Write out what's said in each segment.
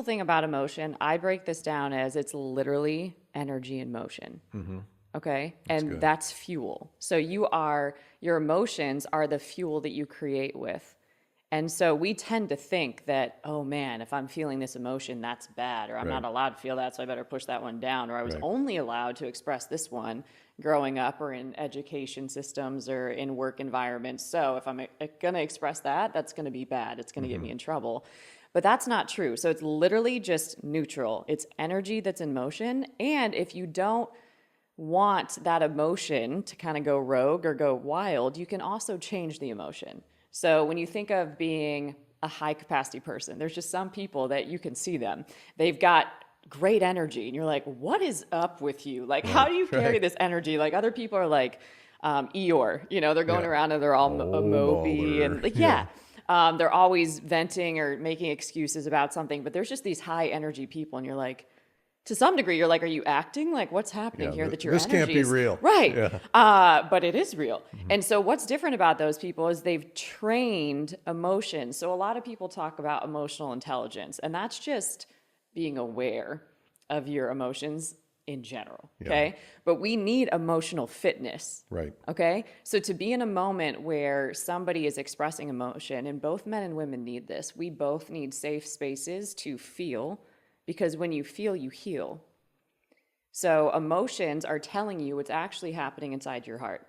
thing about emotion, I break this down as it's literally energy in motion. Okay. That's And good. that's fuel. So your emotions are the fuel that you create with. And so we tend to think that, oh man, if I'm feeling this emotion, that's bad, or I'm not Right. allowed to feel that, so I better push that one down, or I was Right. only allowed to express this one growing up or in education systems or in work environments. So if I'm going to express that, that's going to be bad. It's going to get me in trouble. But that's not true. So it's literally just neutral. It's energy that's in motion. And if you don't want that emotion to kind of go rogue or go wild, you can also change the emotion. So when you think of being a high capacity person, there's just some people that you can see them. They've got great energy and you're like, what is up with you? Like, how Right. do you carry Right. this energy? Like other people are like Eeyore, they're going Yeah. around and they're all Oh, mopey baller. and like, Yeah. yeah. They're always venting or making excuses about something, but there's just these high energy people and you're like, to some degree, you're like, are you acting? Like, what's happening Yeah. here that your This can't energy be is real. right? Yeah. But it is real. And so, what's different about those people is they've trained emotions. So, a lot of people talk about emotional intelligence, and that's just being aware of your emotions in general. Yeah. Okay. But we need emotional fitness. Right. Okay. So, to be in a moment where somebody is expressing emotion, and both men and women need this, we both need safe spaces to feel because when you feel, you heal. So emotions are telling you what's actually happening inside your heart.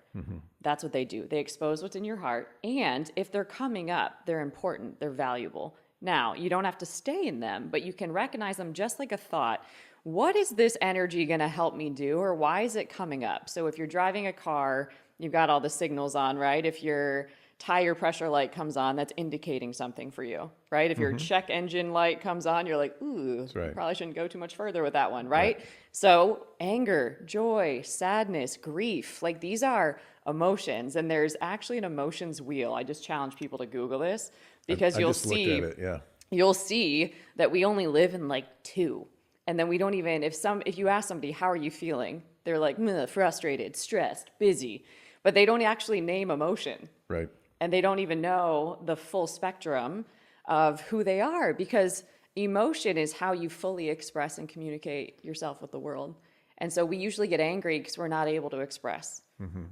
That's what they do. They expose what's in your heart. And if they're coming up, they're important, they're valuable. Now, you don't have to stay in them, but you can recognize them just like a thought. What is this energy going to help me do, or why is it coming up? So if you're driving a car, you've got all the signals on, right? If your tire pressure light comes on, that's indicating something for you, right? If your check engine light comes on, you're like, ooh, That's right. probably shouldn't go too much further with that one, Right. right? So anger, joy, sadness, grief, like these are emotions. And there's actually an emotions wheel. I just challenge people to Google this because I just looked at it. Yeah. you'll see that we only live in like two. And then we don't even, if you ask somebody, how are you feeling? They're like, "Meh, frustrated, stressed, busy, but they don't actually name emotion. Right. And they don't even know the full spectrum of who they are because emotion is how you fully express and communicate yourself with the world. And so we usually get angry because we're not able to express.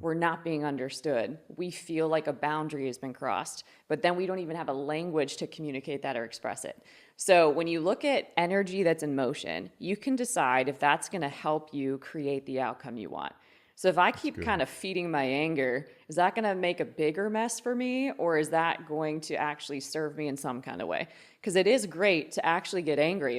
We're not being understood. We feel like a boundary has been crossed, but then we don't even have a language to communicate that or express it. So when you look at energy that's in motion, you can decide if that's going to help you create the outcome you want. So if I keep kind of feeding my anger, is that going to make a bigger mess for me, or is that going to actually serve me in some kind of way? Because it is great to actually get angry.